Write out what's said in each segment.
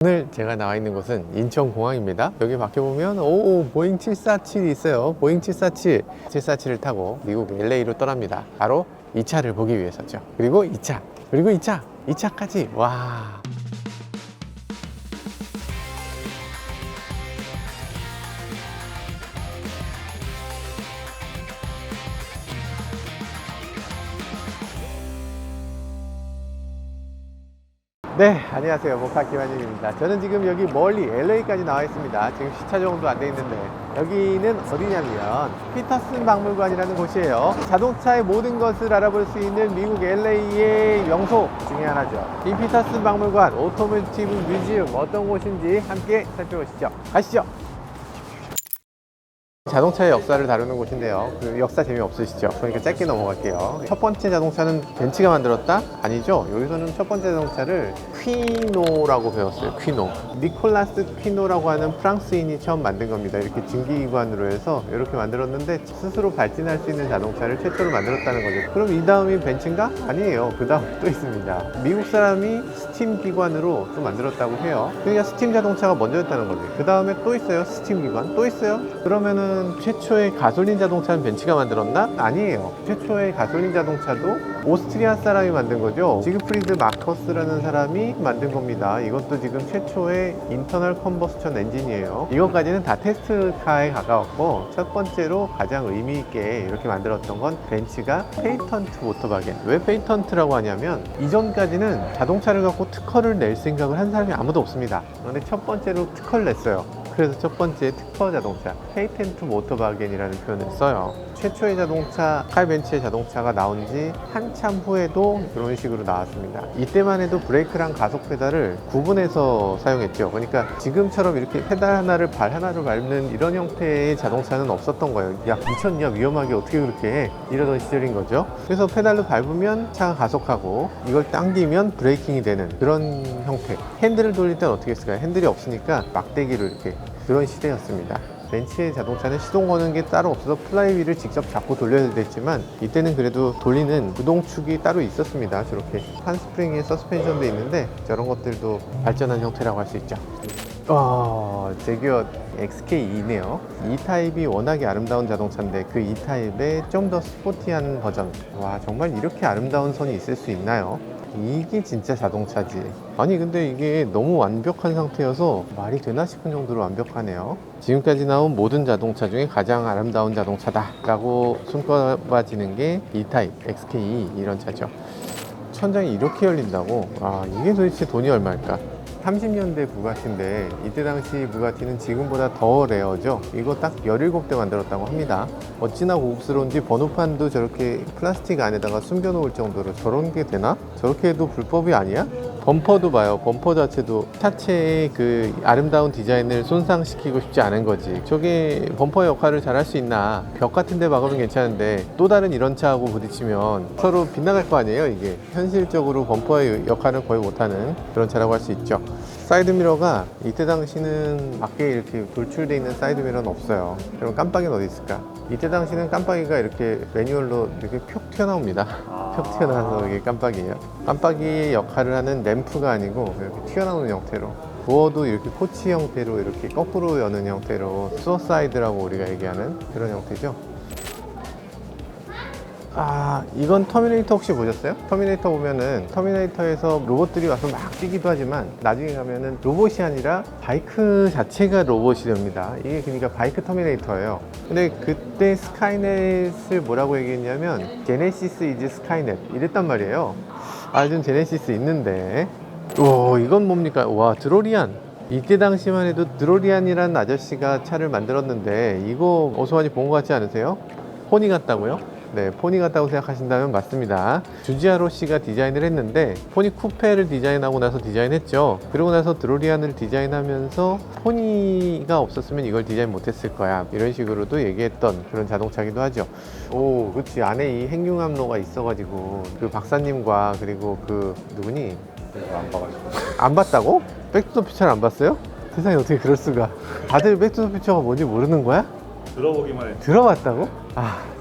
오늘 제가 나와 있는 곳은 인천공항입니다. 여기 밖에 보면 보잉 747이 있어요. 보잉 747. 747을 타고 미국 LA로 떠납니다. 바로 이 차를 보기 위해서죠. 그리고 이 차, 그리고 이 차, 이 차까지. 와. 네, 안녕하세요. 모카 김한중입니다. 저는 지금 여기 멀리 LA까지 나와 있습니다. 지금 시차 적응도 안 돼 있는데 여기는 어디냐면 피터슨 박물관이라는 곳이에요. 자동차의 모든 것을 알아볼 수 있는 미국 LA의 명소 중에 하나죠. 이 피터슨 박물관 오토모티브 뮤지엄 어떤 곳인지 함께 살펴보시죠. 가시죠. 자동차의 역사를 다루는 곳인데요. 그 역사 재미없으시죠? 그러니까 짧게 넘어갈게요. 첫 번째 자동차는 벤츠가 만들었다? 아니죠. 여기서는 첫 번째 자동차를 퀴노라고 배웠어요. 퀴노. 니콜라스 퀴노라고 하는 프랑스인이 처음 만든 겁니다. 이렇게 증기기관으로 해서 이렇게 만들었는데 스스로 발진할 수 있는 자동차를 최초로 만들었다는 거죠. 그럼 이 다음이 벤츠인가? 아니에요. 그 다음 또 있습니다. 미국 사람이 스팀 기관으로 또 만들었다고 해요. 그러니까 스팀 자동차가 먼저였다는 거죠. 그 다음에 또 있어요. 스팀 기관 또 있어요. 그러면은 최초의 가솔린 자동차는 벤츠가 만들었나? 아니에요. 최초의 가솔린 자동차도 오스트리아 사람이 만든 거죠. 지그프리드 마커스라는 사람이 만든 겁니다. 이것도 지금 최초의 인터널 컨버스천 엔진이에요. 이것까지는 다 테스트카에 가까웠고 첫 번째로 가장 의미 있게 이렇게 만들었던 건 벤츠가 페이턴트 모터바겐. 왜 페이턴트라고 하냐면 이전까지는 자동차를 갖고 특허를 낼 생각을 한 사람이 아무도 없습니다. 그런데 첫 번째로 특허를 냈어요. 그래서 첫 번째 특허 자동차 페이텐트 모터바겐이라는 표현을 써요. 최초의 자동차 칼벤츠의 자동차가 나온 지 한참 후에도 이런 식으로 나왔습니다. 이때만 해도 브레이크랑 가속 페달을 구분해서 사용했죠. 그러니까 지금처럼 이렇게 페달 하나를 발 하나를 밟는 이런 형태의 자동차는 없었던 거예요. 야 미쳤냐 위험하게 어떻게 그렇게 해 이러던 시절인 거죠. 그래서 페달로 밟으면 차가 가속하고 이걸 당기면 브레이킹이 되는 그런 형태. 핸들을 돌릴 땐 어떻게 했을까요? 핸들이 없으니까 막대기로 이렇게 그런 시대였습니다. 벤츠의 자동차는 시동 거는 게 따로 없어서 플라이휠을 직접 잡고 돌려야 됐지만 이때는 그래도 돌리는 구동축이 따로 있었습니다. 저렇게 한스프링의 서스펜션도 있는데 저런 것들도 발전한 형태라고 할 수 있죠. 제규어 XK2네요. E타입이 워낙에 아름다운 자동차인데 그 E타입의 좀 더 스포티한 버전. 와 정말 이렇게 아름다운 선이 있을 수 있나요? 이게 진짜 자동차지. 아니 근데 이게 너무 완벽한 상태여서 말이 되나 싶은 정도로 완벽하네요. 지금까지 나온 모든 자동차 중에 가장 아름다운 자동차다 라고 손꼽아지는 게 E타입 XK2 이런 차죠. 천장이 이렇게 열린다고? 이게 도대체 돈이 얼마일까? 30년대 부가티인데 이때 당시 부가티는 지금보다 더 레어죠. 이거 딱 17대 만들었다고 합니다. 어찌나 고급스러운지 번호판도 저렇게 플라스틱 안에다가 숨겨놓을 정도로 저런 게 되나? 저렇게 해도 불법이 아니야? 범퍼도 봐요. 범퍼 자체도 차체의 그 아름다운 디자인을 손상시키고 싶지 않은 거지. 저게 범퍼 역할을 잘 할 수 있나? 벽 같은 데 박으면 괜찮은데 또 다른 이런 차하고 부딪히면 서로 빗나갈 거 아니에요 이게. 현실적으로 범퍼의 역할을 거의 못하는 그런 차라고 할 수 있죠. 사이드미러가 이때 당시는 밖에 이렇게 돌출되어 있는 사이드미러는 없어요. 그럼 깜빡이는 어디 있을까? 이때 당시는 깜빡이가 이렇게 매뉴얼로 이렇게 푹 튀어나옵니다. 푹 튀어나와서 이게 깜빡이에요. 깜빡이의 역할을 하는 램프가 아니고 이렇게 튀어나오는 형태로, 도어도 이렇게 코치 형태로 이렇게 거꾸로 여는 형태로 수어사이드라고 우리가 얘기하는 그런 형태죠. 이건 터미네이터 혹시 보셨어요? 터미네이터 보면은 터미네이터에서 로봇들이 와서 막 뛰기도 하지만 나중에 가면은 로봇이 아니라 바이크 자체가 로봇이 됩니다. 이게 그러니까 바이크 터미네이터예요. 근데 그때 스카이넷을 뭐라고 얘기했냐면 제네시스 이즈 스카이넷 이랬단 말이에요. 좀 제네시스 있는데 이건 뭡니까? 와 드로리안. 이때 당시만 해도 드로리안이라는 아저씨가 차를 만들었는데 이거 어서 많이 본 것 같지 않으세요? 포니 같다고요? 네, 포니 같다고 생각하신다면 맞습니다. 주지아로 씨가 디자인을 했는데 포니 쿠페를 디자인하고 나서 디자인했죠. 그러고 나서 드로리안을 디자인하면서 포니가 없었으면 이걸 디자인 못했을 거야 이런 식으로도 얘기했던 그런 자동차기도 하죠. 그치. 안에 이 행융암로가 있어가지고 그 박사님과 그리고 그 누구니? 안 봐가지고. 안 봤다고? 백투더퓨처를 안 봤어요? 세상에 어떻게 그럴 수가. 다들 백투더퓨처가 뭔지 모르는 거야? 들어보기만 해. 들어봤다고?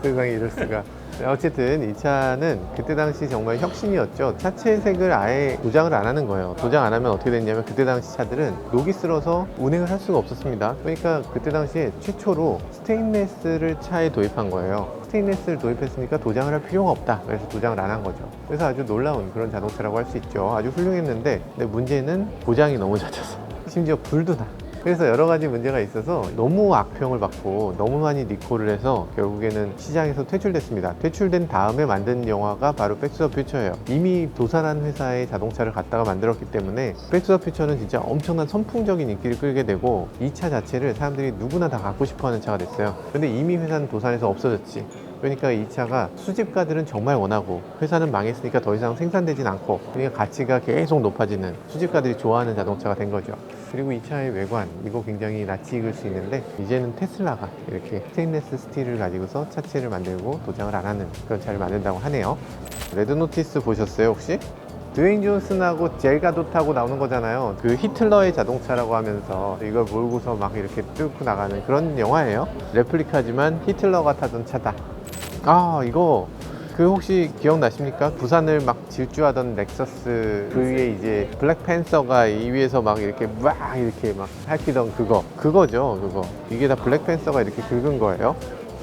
세상에 이럴 수가. 어쨌든 이 차는 그때 당시 정말 혁신이었죠. 차체 색을 아예 도장을 안 하는 거예요. 도장 안 하면 어떻게 됐냐면 그때 당시 차들은 녹이 슬어서 운행을 할 수가 없었습니다. 그러니까 그때 당시에 최초로 스테인레스를 차에 도입한 거예요. 스테인레스를 도입했으니까 도장을 할 필요가 없다. 그래서 도장을 안 한 거죠. 그래서 아주 놀라운 그런 자동차라고 할 수 있죠. 아주 훌륭했는데 근데 문제는 고장이 너무 잦았어. 심지어 불도 나. 그래서 여러 가지 문제가 있어서 너무 악평을 받고 너무 많이 리콜을 해서 결국에는 시장에서 퇴출됐습니다. 퇴출된 다음에 만든 영화가 바로 백투더 퓨처예요. 이미 도산한 회사의 자동차를 갖다가 만들었기 때문에 백투더 퓨처는 진짜 엄청난 선풍적인 인기를 끌게 되고 이 차 자체를 사람들이 누구나 다 갖고 싶어하는 차가 됐어요. 근데 이미 회사는 도산해서 없어졌지. 그러니까 이 차가 수집가들은 정말 원하고 회사는 망했으니까 더 이상 생산되진 않고 그러니까 가치가 계속 높아지는 수집가들이 좋아하는 자동차가 된 거죠. 그리고 이 차의 외관, 이거 굉장히 낯이 익을 수 있는데 이제는 테슬라가 이렇게 스테인레스 스틸을 가지고서 차체를 만들고 도장을 안 하는 그런 차를 만든다고 하네요. 레드 노티스 보셨어요 혹시? 드웨인 존슨하고 젤가도 타고 나오는 거잖아요. 그 히틀러의 자동차라고 하면서 이걸 몰고서 막 이렇게 뚫고 나가는 그런 영화예요. 레플리카지만 히틀러가 타던 차다. 아, 이거 그 혹시 기억나십니까? 부산을 막 질주하던 렉서스 그 위에 이제 블랙팬서가 이 위에서 막 이렇게 막 핥히던 그거죠. 그거 이게 다 블랙팬서가 이렇게 긁은 거예요.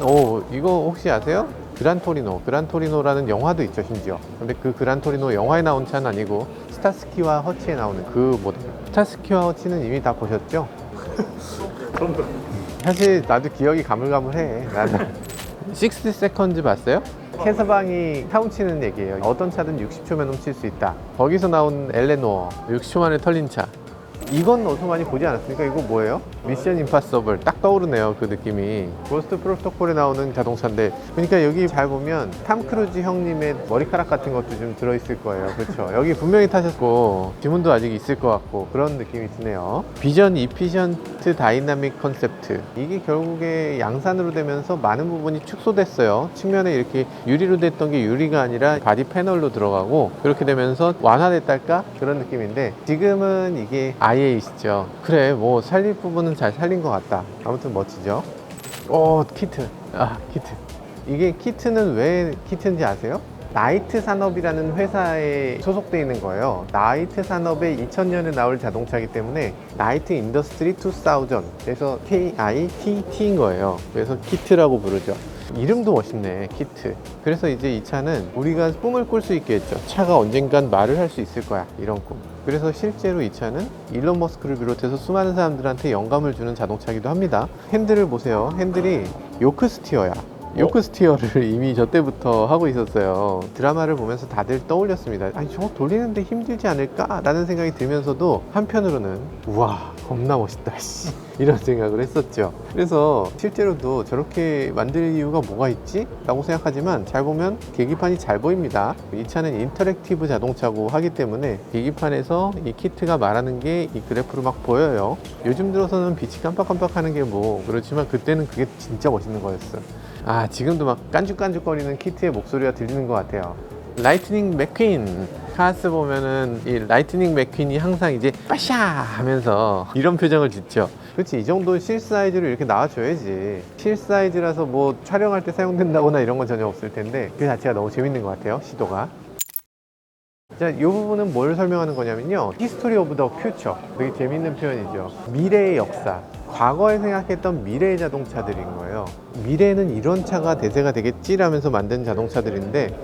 오, 이거 혹시 아세요? 그란토리노라는 영화도 있죠, 심지어. 근데 그 그란토리노 영화에 나온 차는 아니고 스타스키와 허치에 나오는 그 모델. 스타스키와 허치는 이미 다 보셨죠? 사실 나도 기억이 가물가물해. 나는 60 세컨즈 봤어요? 캐서방이 타운치는 얘기예요. 어떤 차든 60초면 훔칠 수 있다. 거기서 나온 엘레노어 60초 만에 털린 차. 이건 어디서 많이 보지 않았습니까? 이거 뭐예요? 미션 임파서블 딱 떠오르네요. 그 느낌이. 고스트 프로토콜에 나오는 자동차인데 그러니까 여기 잘 보면 탐 크루즈 형님의 머리카락 같은 것도 좀 들어있을 거예요. 그렇죠? 여기 분명히 타셨고 지문도 아직 있을 것 같고 그런 느낌이 드네요. 비전 이피션트 다이나믹 컨셉트, 이게 결국에 양산으로 되면서 많은 부분이 축소됐어요. 측면에 이렇게 유리로 됐던 게 유리가 아니라 바디 패널로 들어가고 그렇게 되면서 완화됐달까? 그런 느낌인데 지금은 이게 IA이시죠. 그래, 뭐 살릴 부분은 잘 살린 것 같다. 아무튼 멋지죠. 오, 키트. 키트. 이게 키트는 왜 키트인지 아세요? 나이트 산업이라는 회사에 소속되어 있는 거예요. 나이트 산업의 2000년에 나올 자동차이기 때문에 나이트 인더스트리 2000, 그래서 KITT인 거예요. 그래서 키트라고 부르죠. 이름도 멋있네, 키트. 그래서 이제 이 차는 우리가 꿈을 꿀 수 있게 했죠. 차가 언젠간 말을 할 수 있을 거야, 이런 꿈. 그래서 실제로 이 차는 일론 머스크를 비롯해서 수많은 사람들한테 영감을 주는 자동차이기도 합니다. 핸들을 보세요. 핸들이 요크 스티어야. 요크 스티어를 이미 저 때부터 하고 있었어요. 드라마를 보면서 다들 떠올렸습니다. 아니, 저거 돌리는데 힘들지 않을까? 라는 생각이 들면서도 한편으로는 우와, 겁나 멋있다, 씨, 이런 생각을 했었죠. 그래서 실제로도 저렇게 만들 이유가 뭐가 있지? 라고 생각하지만 잘 보면 계기판이 잘 보입니다. 이 차는 인터랙티브 자동차고 하기 때문에 계기판에서 이 키트가 말하는 게 이 그래프로 막 보여요. 요즘 들어서는 빛이 깜빡깜빡 하는 게 뭐 그렇지만 그때는 그게 진짜 멋있는 거였어. 지금도 막 깐죽깐죽거리는 키트의 목소리가 들리는 것 같아요. 라이트닝 맥퀸. 카스 보면은 이 라이트닝 맥퀸이 항상 이제 빠샤 하면서 이런 표정을 짓죠. 그렇지, 이 정도 실 사이즈로 이렇게 나와줘야지. 실 사이즈라서 뭐 촬영할 때 사용된다거나 이런 건 전혀 없을 텐데 그 자체가 너무 재밌는 것 같아요, 시도가. 자, 이 부분은 뭘 설명하는 거냐면요, 히스토리 오브 더 퓨처. 되게 재밌는 표현이죠. 미래의 역사. 과거에 생각했던 미래의 자동차들인 거예요. 미래에는 이런 차가 대세가 되겠지라면서 만든 자동차들인데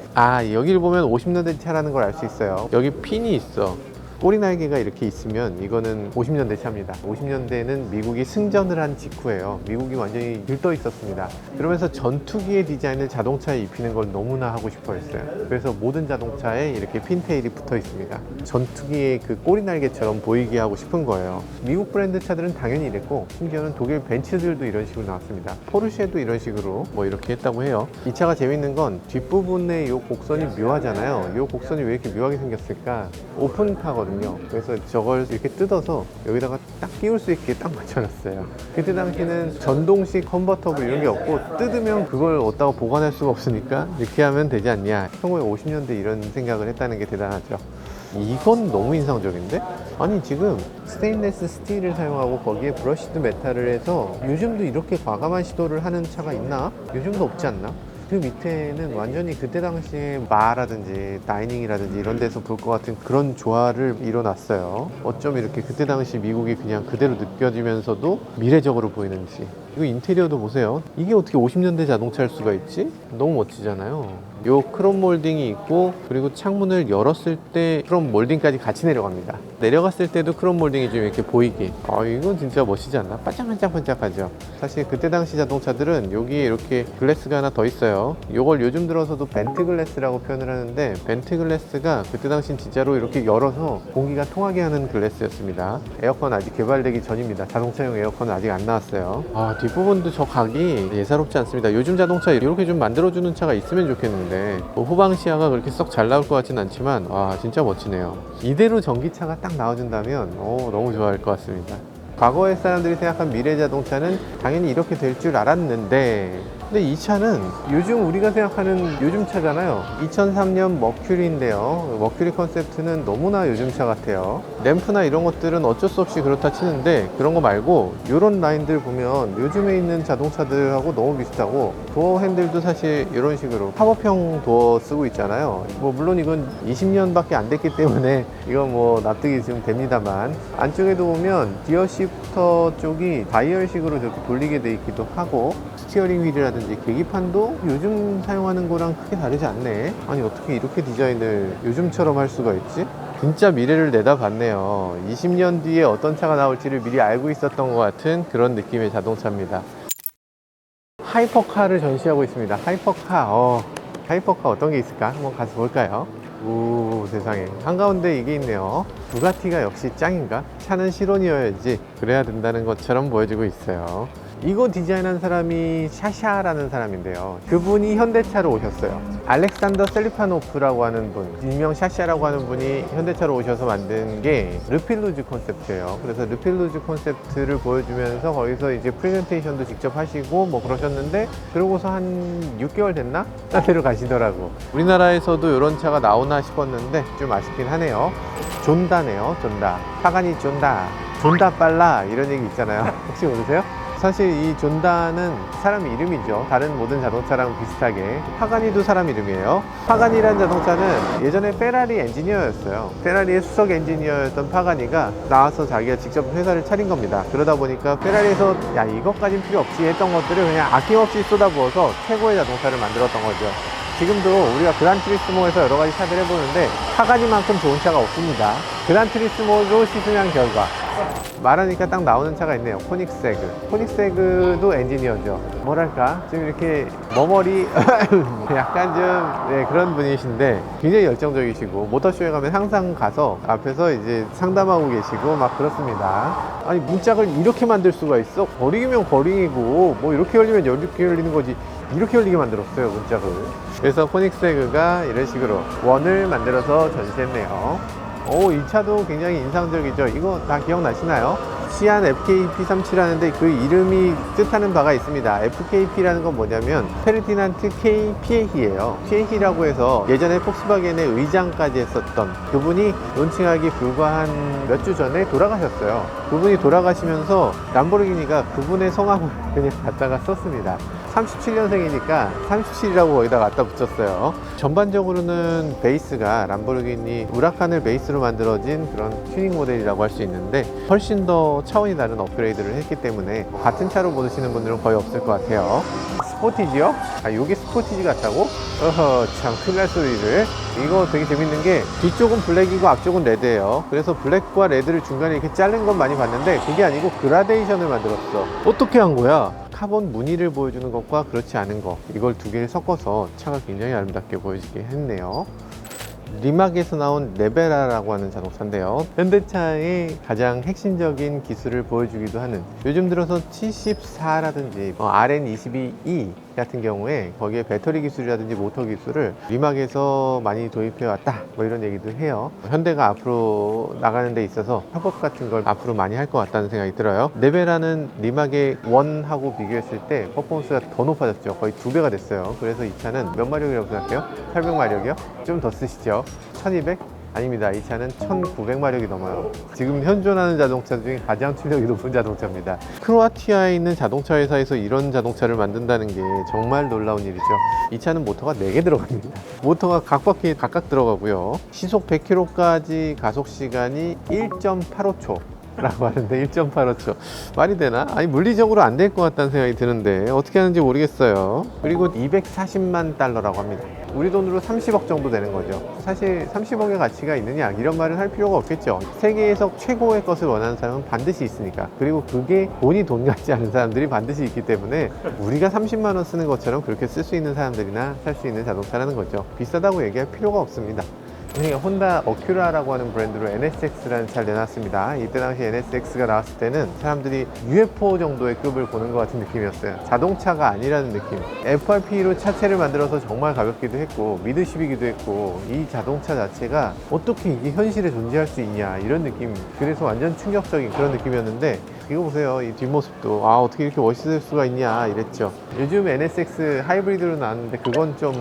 여기를 보면 50년대 차라는 걸 알 수 있어요. 여기 핀이 있어. 꼬리 날개가 이렇게 있으면 이거는 50년대 차입니다. 50년대는 미국이 승전을 한 직후예요. 미국이 완전히 들떠 있었습니다. 그러면서 전투기의 디자인을 자동차에 입히는 걸 너무나 하고 싶어 했어요. 그래서 모든 자동차에 이렇게 핀테일이 붙어 있습니다. 전투기의 그 꼬리 날개처럼 보이게 하고 싶은 거예요. 미국 브랜드 차들은 당연히 이랬고 심지어는 독일 벤츠들도 이런 식으로 나왔습니다. 포르쉐도 이런 식으로 뭐 이렇게 했다고 해요. 이 차가 재밌는 건 뒷부분에 이 곡선이 묘하잖아요. 이 곡선이 왜 이렇게 묘하게 생겼을까? 오픈카거든요. 그래서 저걸 이렇게 뜯어서 여기다가 딱 끼울 수 있게 딱 맞춰놨어요. 그때 당시는 전동식 컨버터블 이런 게 없고 뜯으면 그걸 어디다가 보관할 수가 없으니까 이렇게 하면 되지 않냐. 1950년대 이런 생각을 했다는 게 대단하죠. 이건 너무 인상적인데? 아니, 지금 스테인레스 스틸을 사용하고 거기에 브러시드 메탈을 해서 요즘도 이렇게 과감한 시도를 하는 차가 있나? 요즘도 없지 않나? 그 밑에는 완전히 그때 당시에 바라든지 다이닝이라든지 이런 데서 볼 것 같은 그런 조화를 이뤄놨어요. 어쩜 이렇게 그때 당시 미국이 그냥 그대로 느껴지면서도 미래적으로 보이는지. 이거 인테리어도 보세요. 이게 어떻게 50년대 자동차일 수가 있지? 너무 멋지잖아요. 요 크롬 몰딩이 있고, 그리고 창문을 열었을 때 크롬 몰딩까지 같이 내려갑니다. 내려갔을 때도 크롬 몰딩이 좀 이렇게 보이게. 이건 진짜 멋지지 않나? 반짝반짝반짝하죠. 사실 그때 당시 자동차들은 여기에 이렇게 글래스가 하나 더 있어요. 요걸 요즘 들어서도 벤트 글래스라고 표현을 하는데, 벤트 글래스가 그때 당시엔 진짜로 이렇게 열어서 공기가 통하게 하는 글래스였습니다. 에어컨 아직 개발되기 전입니다. 자동차용 에어컨은 아직 안 나왔어요. 뒷부분도 저 각이 예사롭지 않습니다. 요즘 자동차 이렇게 좀 만들어주는 차가 있으면 좋겠는데, 뭐 후방 시야가 그렇게 썩 잘 나올 것 같진 않지만, 와, 진짜 멋지네요. 이대로 전기차가 딱 나와준다면 너무 좋아할 것 같습니다. 과거의 사람들이 생각한 미래 자동차는 당연히 이렇게 될 줄 알았는데, 근데 이 차는 요즘 우리가 생각하는 요즘 차잖아요. 2003년 머큐리인데요. 머큐리 컨셉트는 너무나 요즘 차 같아요. 램프나 이런 것들은 어쩔 수 없이 그렇다 치는데, 그런 거 말고 이런 라인들 보면 요즘에 있는 자동차들하고 너무 비슷하고, 도어 핸들도 사실 이런 식으로 팝업형 도어 쓰고 있잖아요. 뭐 물론 이건 20년밖에 안 됐기 때문에 이건 뭐 납득이 좀 됩니다만, 안쪽에도 보면 기어 시프터 쪽이 다이얼식으로 저렇게 돌리게 돼 있기도 하고, 스티어링 휠이라든지 계기판도 요즘 사용하는 거랑 크게 다르지 않네. 아니, 어떻게 이렇게 디자인을 요즘처럼 할 수가 있지? 진짜 미래를 내다봤네요. 20년 뒤에 어떤 차가 나올지를 미리 알고 있었던 것 같은 그런 느낌의 자동차입니다. 하이퍼카를 전시하고 있습니다. 하이퍼카 어떤 게 있을까? 한번 가서 볼까요? 오, 세상에. 한가운데 이게 있네요. 부가티가 역시 짱인가? 차는 실온이어야지 그래야 된다는 것처럼 보여지고 있어요. 이거 디자인한 사람이 샤샤라는 사람인데요. 그분이 현대차로 오셨어요. 알렉산더 셀리파노프라고 하는 분, 일명 샤샤라고 하는 분이 현대차로 오셔서 만든 게 르필루즈 컨셉트예요. 그래서 르필루즈 컨셉트를 보여주면서 거기서 이제 프레젠테이션도 직접 하시고 뭐 그러셨는데, 그러고서 한 6개월 됐나? 딴 데로 가시더라고. 우리나라에서도 이런 차가 나오나 싶었는데 좀 아쉽긴 하네요. 존다네요. 존다. 파가니 존다 빨라, 이런 얘기 있잖아요. 혹시 모르세요? 사실 이 존다는 사람 이름이죠. 다른 모든 자동차랑 비슷하게 파가니도 사람 이름이에요. 파가니란 자동차는 예전에 페라리 엔지니어였어요. 페라리의 수석 엔지니어였던 파가니가 나와서 자기가 직접 회사를 차린 겁니다. 그러다 보니까 페라리에서 야, 이것까진 필요 없지 했던 것들을 그냥 아낌없이 쏟아부어서 최고의 자동차를 만들었던 거죠. 지금도 우리가 그란트리스모에서 여러 가지 차들 해보는데 파가니만큼 좋은 차가 없습니다. 그란트리스모로 시승한 결과 말하니까 딱 나오는 차가 있네요. 코닉세그도 엔지니어죠. 뭐랄까 좀 이렇게 머머리 약간 좀 그런 분이신데 굉장히 열정적이시고, 모터쇼에 가면 항상 가서 앞에서 이제 상담하고 계시고 막 그렇습니다. 아니, 문짝을 이렇게 만들 수가 있어? 거리기면 거리이고 뭐 이렇게 열리면 이렇게 열리는 거지, 이렇게 열리게 만들었어요, 문짝을. 그래서 코닉세그가 이런 식으로 원을 만들어서 전시했네요. 이 차도 굉장히 인상적이죠. 이거 다 기억나시나요? 시안 FKP37하는데 그 이름이 뜻하는 바가 있습니다. FKP라는 건 뭐냐면 페르디난트 K 피에히예요. 피에히라고 해서 예전에 폭스바겐의 의장까지 했었던 그분이 론칭하기 불과 한 몇 주 전에 돌아가셨어요. 그분이 돌아가시면서 람보르기니가 그분의 성함을 그냥 갖다가 썼습니다. 37년생이니까 37이라고 거기다 갖다 붙였어요. 전반적으로는 베이스가 람보르기니 우라칸을 베이스로 만들어진 그런 튜닝 모델이라고 할 수 있는데, 훨씬 더 차원이 다른 업그레이드를 했기 때문에 같은 차로 보시는 분들은 거의 없을 것 같아요. 스포티지요? 요게 스포티지 같다고? 참 큰일 날 소리를. 이거 되게 재밌는 게 뒤쪽은 블랙이고 앞쪽은 레드예요. 그래서 블랙과 레드를 중간에 이렇게 자른 건 많이 봤는데, 그게 아니고 그라데이션을 만들었어. 어떻게 한 거야? 카본 무늬를 보여주는 것과 그렇지 않은 것, 이걸 두 개를 섞어서 차가 굉장히 아름답게 보여지게 했네요. 리막에서 나온 레베라라고 하는 자동차인데요. 현대차의 가장 핵심적인 기술을 보여주기도 하는, 요즘 들어서 74라든지 RN22E 같은 경우에 거기에 배터리 기술이라든지 모터 기술을 리막에서 많이 도입해 왔다, 뭐 이런 얘기도 해요. 현대가 앞으로 나가는 데 있어서 협업 같은 걸 앞으로 많이 할 것 같다는 생각이 들어요. 레베라는 리막의 원하고 비교했을 때 퍼포먼스가 더 높아졌죠. 거의 2배가 됐어요. 그래서 이 차는 몇 마력이라고 생각해요? 800마력이요? 좀 더 쓰시죠. 1200? 아닙니다. 이 차는 1900마력이 넘어요. 지금 현존하는 자동차 중에 가장 출력이 높은 자동차입니다. 크로아티아에 있는 자동차 회사에서 이런 자동차를 만든다는 게 정말 놀라운 일이죠. 이 차는 모터가 4개 들어갑니다. 모터가 각 바퀴에 각각 들어가고요. 시속 100km까지 가속 시간이 1.85초 라고 하는데 1.85초 말이 되나? 아니 물리적으로 안 될 것 같다는 생각이 드는데 어떻게 하는지 모르겠어요. 그리고 240만 달러라고 합니다. 우리 돈으로 30억 정도 되는 거죠. 사실 30억의 가치가 있느냐 이런 말은 할 필요가 없겠죠. 세계에서 최고의 것을 원하는 사람은 반드시 있으니까. 그리고 그게 돈이 돈 같지 않은 사람들이 반드시 있기 때문에 우리가 30만 원 쓰는 것처럼 그렇게 쓸 수 있는 사람들이나 살 수 있는 자동차라는 거죠. 비싸다고 얘기할 필요가 없습니다. 혼다 어큐라라고 하는 브랜드로 NSX라는 차를 내놨습니다. 이때 당시 NSX가 나왔을 때는 사람들이 UFO 정도의 급을 보는 것 같은 느낌이었어요. 자동차가 아니라는 느낌. FRP로 차체를 만들어서 정말 가볍기도 했고 미드십이기도 했고 이 자동차 자체가 어떻게 이게 현실에 존재할 수 있냐 이런 느낌. 그래서 완전 충격적인 그런 느낌이었는데 이거 보세요. 이 뒷모습도 어떻게 이렇게 멋있을 수가 있냐 이랬죠. 요즘 NSX 하이브리드로 나왔는데 그건 좀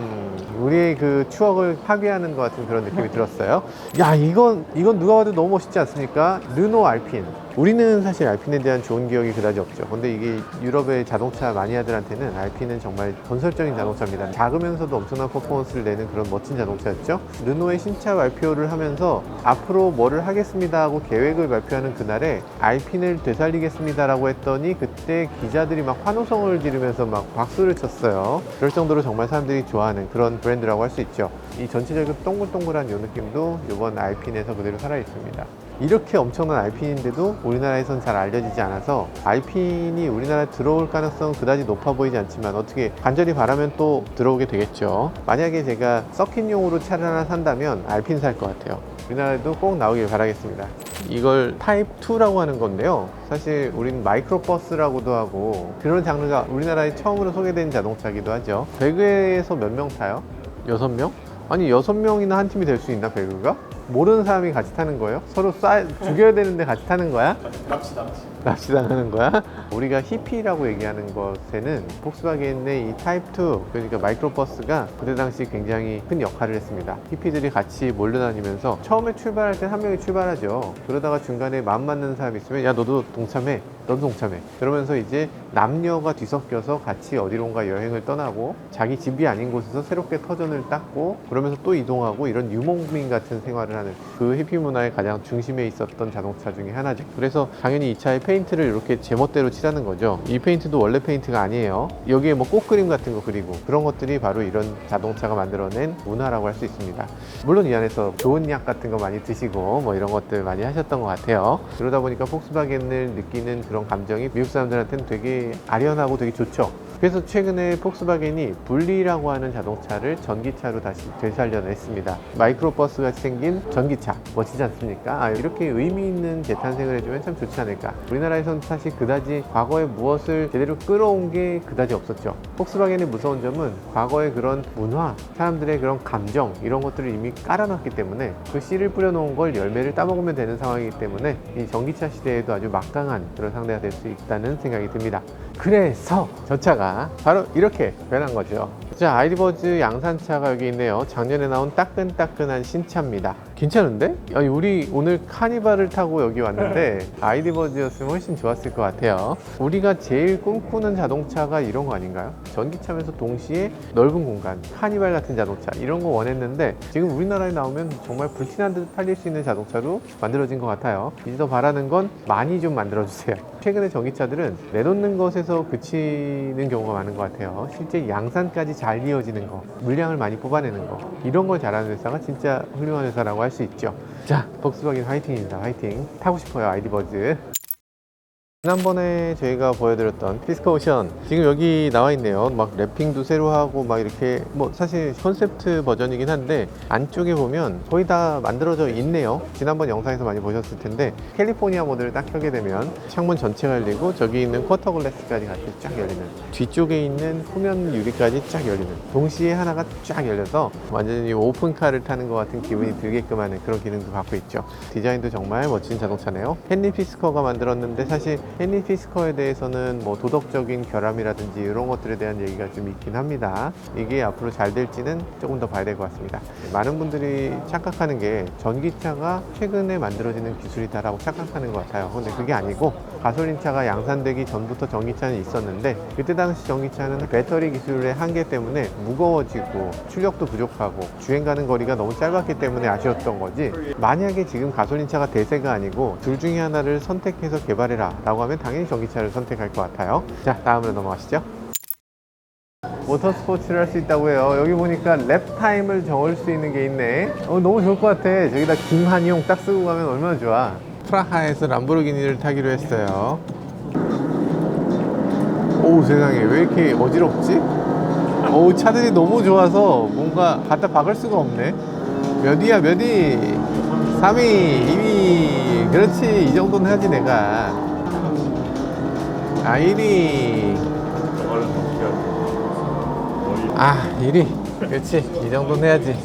우리의 그 추억을 파괴하는 것 같은 그런 느낌이 들었어요. 야 이건 누가 봐도 너무 멋있지 않습니까? 르노 알핀. 우리는 사실 알핀에 대한 좋은 기억이 그다지 없죠. 근데 이게 유럽의 자동차 마니아들한테는 알핀은 정말 건설적인 자동차입니다. 작으면서도 엄청난 퍼포먼스를 내는 그런 멋진 자동차였죠. 르노의 신차 발표를 하면서 앞으로 뭐를 하겠습니다 하고 계획을 발표하는 그날에 알핀을 되살리겠습니다 라고 했더니 그때 기자들이 막 환호성을 지르면서 막 박수를 쳤어요. 그럴 정도로 정말 사람들이 좋아하는 그런 브랜드라고 할 수 있죠. 이 전체적인 동글동글한 이 느낌도 이번 알핀에서 그대로 살아있습니다. 이렇게 엄청난 알핀인데도 우리나라에선 잘 알려지지 않아서 알핀이 우리나라에 들어올 가능성은 그다지 높아 보이지 않지만 어떻게 간절히 바라면 또 들어오게 되겠죠. 만약에 제가 서킷용으로 차를 하나 산다면 알핀 살 것 같아요. 우리나라에도 꼭 나오길 바라겠습니다. 이걸 타입 2라고 하는 건데요. 사실 우린 마이크로버스라고도 하고 그런 장르가 우리나라에 처음으로 소개된 자동차이기도 하죠. 배그에서 몇 명 타요? 6명? 아니 6명이나 한 팀이 될 수 있나 배그가? 모르는 사람이 같이 타는 거예요? 서로 죽여야 되는데 같이 타는 거야? 납치당하는 거야? 우리가 히피라고 얘기하는 것에는 폭스바겐의 이 타입 2 그러니까 마이크로버스가 그때 당시 굉장히 큰 역할을 했습니다. 히피들이 같이 몰려다니면서 처음에 출발할 때 한 명이 출발하죠. 그러다가 중간에 마음 맞는 사람이 있으면 야 너도 동참해 너도 동참해 그러면서 이제 남녀가 뒤섞여서 같이 어디론가 여행을 떠나고 자기 집이 아닌 곳에서 새롭게 터전을 닦고 그러면서 또 이동하고 이런 유목민 같은 생활을 하는 그 히피 문화의 가장 중심에 있었던 자동차 중에 하나죠. 그래서 당연히 이 차의 페인트를 이렇게 제멋대로 칠하는 거죠. 이 페인트도 원래 페인트가 아니에요. 여기에 뭐 꽃그림 같은 거 그리고 그런 것들이 바로 이런 자동차가 만들어낸 문화라고 할 수 있습니다. 물론 이 안에서 좋은 약 같은 거 많이 드시고 뭐 이런 것들 많이 하셨던 것 같아요. 그러다 보니까 폭스바겐을 느끼는 그런 감정이 미국 사람들한테는 되게 아련하고 되게 좋죠. 그래서 최근에 폭스바겐이 분리라고 하는 자동차를 전기차로 다시 되살려냈습니다. 마이크로버스 같이 생긴 전기차 멋지지 않습니까? 이렇게 의미 있는 재탄생을 해주면 참 좋지 않을까. 우리나라에서는 사실 그다지 과거에 무엇을 제대로 끌어온 게 그다지 없었죠. 폭스바겐의 무서운 점은 과거의 그런 문화, 사람들의 그런 감정 이런 것들을 이미 깔아놨기 때문에 그 씨를 뿌려놓은 걸 열매를 따먹으면 되는 상황이기 때문에 이 전기차 시대에도 아주 막강한 그런 상대가 될 수 있다는 생각이 듭니다. 그래서 저 차가 바로 이렇게 변한 거죠. 자, 아이디버즈 양산차가 여기 있네요. 작년에 나온 따끈따끈한 신차입니다. 괜찮은데? 아니, 우리 오늘 카니발을 타고 여기 왔는데 아이디버즈였으면 훨씬 좋았을 것 같아요. 우리가 제일 꿈꾸는 자동차가 이런 거 아닌가요? 전기차면서 동시에 넓은 공간, 카니발 같은 자동차 이런 거 원했는데 지금 우리나라에 나오면 정말 불티난 듯 팔릴 수 있는 자동차로 만들어진 것 같아요. 이제 더 바라는 건 많이 좀 만들어주세요. 최근에 전기차들은 내놓는 것에서 그치는 경우가 많은 것 같아요. 실제 양산까지 잘 이어지는 거, 물량을 많이 뽑아내는 거 이런 걸 잘하는 회사가 진짜 훌륭한 회사라고 할 수 있죠. 자, 폭스바겐 화이팅입니다. 화이팅. 타고 싶어요, 아이디버즈. 지난번에 저희가 보여드렸던 피스커오션 지금 여기 나와 있네요. 막 랩핑도 새로 하고 막 이렇게 뭐 사실 컨셉트 버전이긴 한데 안쪽에 보면 거의 다 만들어져 있네요. 지난번 영상에서 많이 보셨을 텐데 캘리포니아 모드를 딱 켜게 되면 창문 전체가 열리고 저기 있는 쿼터 글래스까지 같이 쫙 열리는 뒤쪽에 있는 후면 유리까지 쫙 열리는 동시에 하나가 쫙 열려서 완전히 오픈카를 타는 것 같은 기분이 들게끔 하는 그런 기능도 갖고 있죠. 디자인도 정말 멋진 자동차네요. 헨리 피스커가 만들었는데 사실 헨리 피스커에 대해서는 뭐 도덕적인 결함이라든지 이런 것들에 대한 얘기가 좀 있긴 합니다. 이게 앞으로 잘 될지는 조금 더 봐야 될 것 같습니다. 많은 분들이 착각하는 게 전기차가 최근에 만들어지는 기술이다라고 착각하는 것 같아요. 근데 그게 아니고 가솔린차가 양산되기 전부터 전기차는 있었는데 그때 당시 전기차는 배터리 기술의 한계 때문에 무거워지고 출력도 부족하고 주행 가는 거리가 너무 짧았기 때문에 아쉬웠던 거지, 만약에 지금 가솔린차가 대세가 아니고 둘 중에 하나를 선택해서 개발해라 라고 하면 당연히 전기차를 선택할 것 같아요. 자, 다음으로 넘어가시죠. 모터스포츠를 할 수 있다고 해요. 여기 보니까 랩 타임을 적을 수 있는 게 있네. 너무 좋을 것 같아. 저기다 김한용 딱 쓰고 가면 얼마나 좋아. 프라하에서 람보르기니를 타기로 했어요. 오우, 세상에 왜 이렇게 어지럽지? 오우, 차들이 너무 좋아서 뭔가 갖다 박을 수가 없네. 몇 위야, 몇 위? 3위, 2위. 그렇지, 이 정도는 하지 내가. 아, 1위. 아, 1위. 그렇지, 이 정도는 해야지.